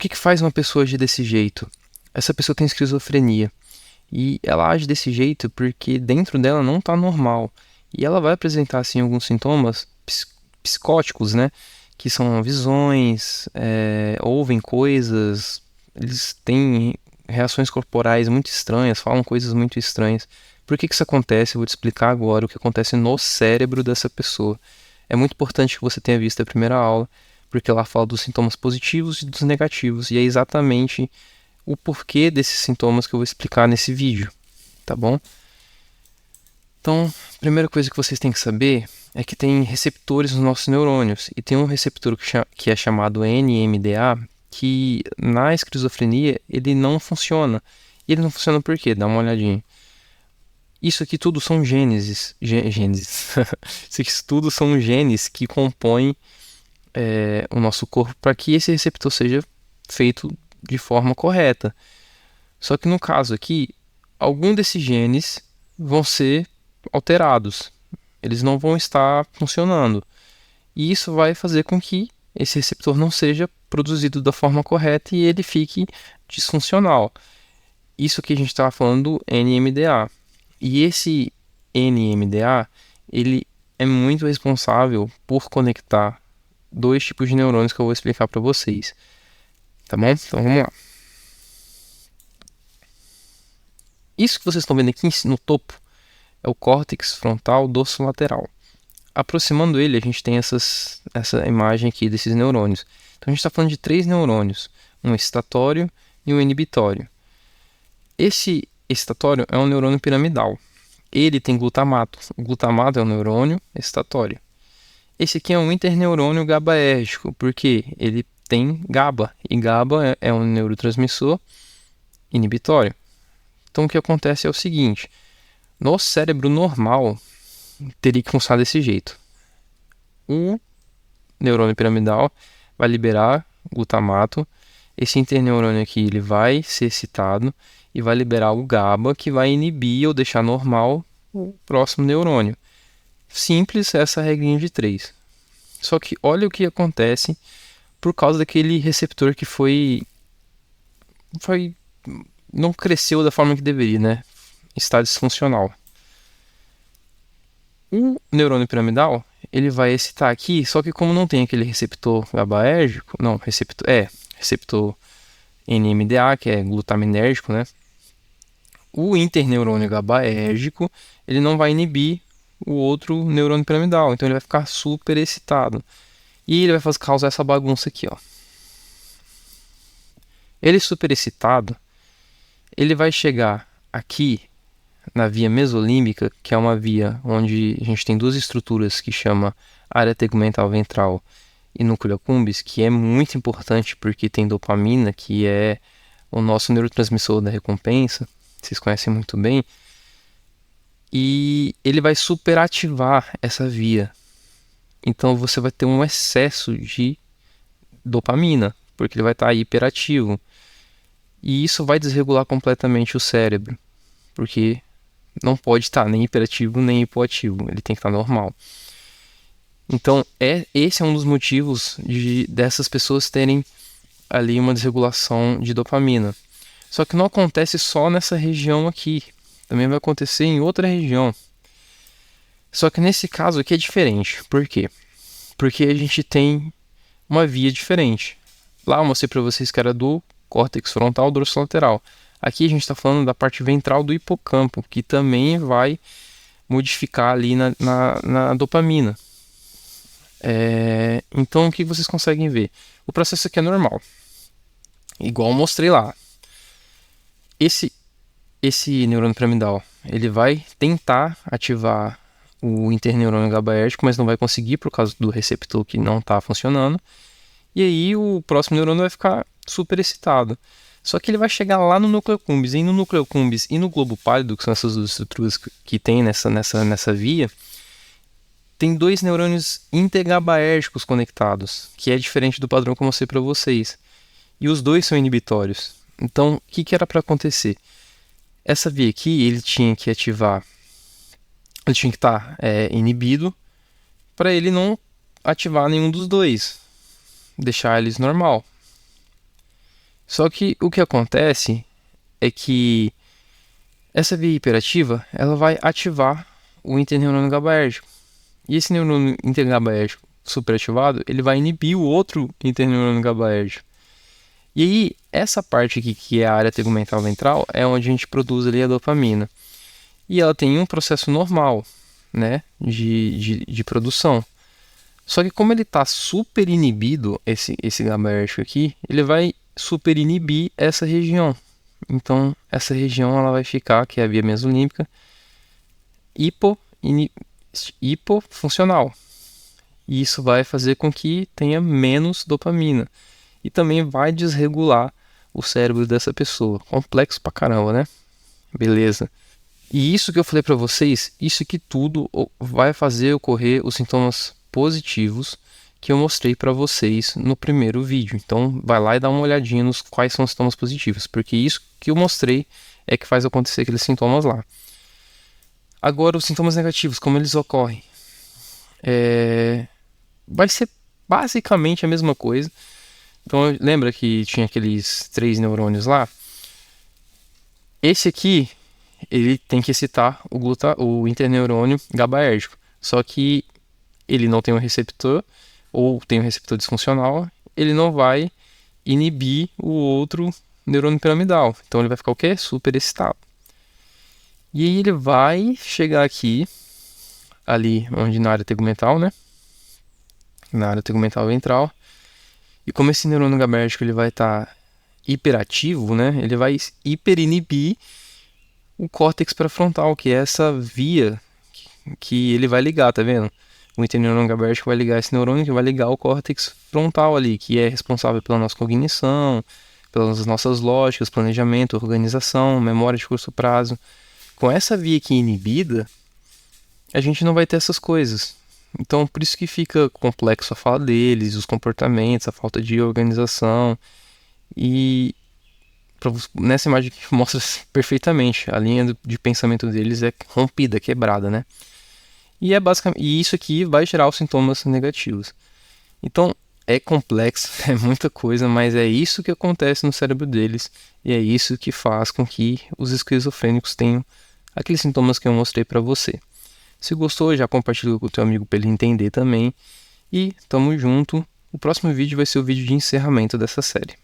que faz uma pessoa agir desse jeito? Essa pessoa tem esquizofrenia. E ela age desse jeito porque dentro dela não está normal. E ela vai apresentar, assim, alguns sintomas psicóticos, né? Que são visões, ouvem coisas, eles têm reações corporais muito estranhas, falam coisas muito estranhas. Por que isso acontece? Eu vou te explicar agora o que acontece no cérebro dessa pessoa. É muito importante que você tenha visto a primeira aula, porque ela fala dos sintomas positivos e dos negativos, e é exatamente o porquê desses sintomas que eu vou explicar nesse vídeo, tá bom? Então, a primeira coisa que vocês têm que saber é que tem receptores nos nossos neurônios, e tem um receptor que é chamado NMDA, que na esquizofrenia ele não funciona. E ele não funciona por quê? Dá uma olhadinha. Isso aqui tudo são gênesis. Isso aqui tudo são genes que compõem o nosso corpo para que esse receptor seja feito de forma correta. Só que no caso aqui, algum desses genes vão ser alterados. Eles não vão estar funcionando. E isso vai fazer com que esse receptor não seja produzido da forma correta e ele fique disfuncional. Isso que a gente estava falando do NMDA. E esse NMDA, ele é muito responsável por conectar dois tipos de neurônios que eu vou explicar para vocês. Tá bom? Então vamos lá. Isso que vocês estão vendo aqui no topo é o córtex frontal dorsolateral. Aproximando ele, a gente tem essa imagem aqui desses neurônios. Então a gente está falando de 3 neurônios, um excitatório e um inibitório. Esse excitatório é um neurônio piramidal. Ele tem glutamato. O glutamato é um neurônio excitatório. Esse aqui é um interneurônio GABAérgico, porque ele tem GABA, e GABA é um neurotransmissor inibitório. Então o que acontece é o seguinte: no cérebro normal teria que funcionar desse jeito. O neurônio piramidal vai liberar glutamato, esse interneurônio aqui ele vai ser excitado e vai liberar o GABA, que vai inibir ou deixar normal o próximo neurônio. Simples essa regrinha de 3. Só que olha o que acontece por causa daquele receptor que não cresceu da forma que deveria, né? Está disfuncional. O neurônio piramidal, ele vai excitar aqui, só que como não tem aquele receptor GABAérgico, receptor NMDA, que é glutaminérgico, né? O interneurônio GABAérgico, ele não vai inibir o outro neurônio piramidal, então ele vai ficar super excitado. E ele vai causar essa bagunça aqui, ó. Ele super excitado, ele vai chegar aqui na via mesolímbica, que é uma via onde a gente tem duas estruturas que chama área tegmental ventral e núcleo accumbens, que é muito importante porque tem dopamina, que é o nosso neurotransmissor da recompensa, vocês conhecem muito bem, e ele vai superativar essa via. Então você vai ter um excesso de dopamina, porque ele vai estar hiperativo. E isso vai desregular completamente o cérebro, porque não pode estar nem hiperativo nem hipoativo, ele tem que estar normal. Então, esse é um dos motivos dessas pessoas terem ali uma desregulação de dopamina. Só que não acontece só nessa região aqui, também vai acontecer em outra região. Só que nesse caso aqui é diferente. Por quê? Porque a gente tem uma via diferente. Lá eu mostrei para vocês que era do córtex frontal dorsolateral. Aqui a gente está falando da parte ventral do hipocampo, que também vai modificar ali na dopamina. Então o que vocês conseguem ver? O processo aqui é normal, igual eu mostrei lá. Esse neurônio piramidal, ele vai tentar ativar o interneurônio GABAérgico, mas não vai conseguir por causa do receptor que não está funcionando. E aí o próximo neurônio vai ficar super excitado. Só que ele vai chegar lá no núcleo accumbens. E no núcleo accumbens e no globo pálido, que são essas duas estruturas que tem nessa via, tem 2 neurônios intergabaérgicos conectados, que é diferente do padrão que eu mostrei para vocês. E os dois são inibitórios. Então, o que era para acontecer? Essa via aqui, ele tinha que ativar, ele tinha que estar inibido para ele não ativar nenhum dos dois, deixar eles normal. Só que o que acontece é que essa via hiperativa, ela vai ativar o interneurônio GABAérgico. E esse neurônio intergabaérgico superativado, ele vai inibir o outro interneurônio GABAérgico. E aí, essa parte aqui, que é a área tegumental ventral, é onde a gente produz ali a dopamina. E ela tem um processo normal, né, de produção. Só que como ele está super inibido, esse GABAérgico aqui, ele vai super inibir essa região. Então, essa região ela vai ficar, que é a via mesolímbica, hipofuncional. E isso vai fazer com que tenha menos dopamina. E também vai desregular o cérebro dessa pessoa. Complexo pra caramba, né? Beleza. E isso que eu falei pra vocês, isso aqui tudo vai fazer ocorrer os sintomas positivos que eu mostrei pra vocês no primeiro vídeo. Então, vai lá e dá uma olhadinha nos quais são os sintomas positivos, porque isso que eu mostrei é que faz acontecer aqueles sintomas lá. Agora, os sintomas negativos, como eles ocorrem? Vai ser basicamente a mesma coisa. Então, lembra que tinha aqueles 3 neurônios lá? Esse aqui, ele tem que excitar o interneurônio GABAérgico. Só que ele não tem um receptor, ou tem um receptor disfuncional, ele não vai inibir o outro neurônio piramidal. Então ele vai ficar o quê? Super excitado. E aí ele vai chegar aqui, ali onde na área tegumental, né? Na área tegumental ventral. E como esse neurônio GABAérgico ele vai estar hiperativo, né? Ele vai hiperinibir o córtex pré-frontal, que é essa via que ele vai ligar, tá vendo? O interneurônio GABAérgico vai ligar esse neurônio que vai ligar o córtex frontal ali, que é responsável pela nossa cognição, pelas nossas lógicas, planejamento, organização, memória de curto prazo. Com essa via aqui inibida, a gente não vai ter essas coisas. Então, por isso que fica complexo a fala deles, os comportamentos, a falta de organização. E nessa imagem que mostra perfeitamente, a linha de pensamento deles é rompida, quebrada, né? E é basicamente, e isso aqui vai gerar os sintomas negativos. Então, é complexo, é muita coisa, mas é isso que acontece no cérebro deles e é isso que faz com que os esquizofrênicos tenham aqueles sintomas que eu mostrei para você. Se gostou, já compartilha com o teu amigo para ele entender também. E tamo junto. O próximo vídeo vai ser o vídeo de encerramento dessa série.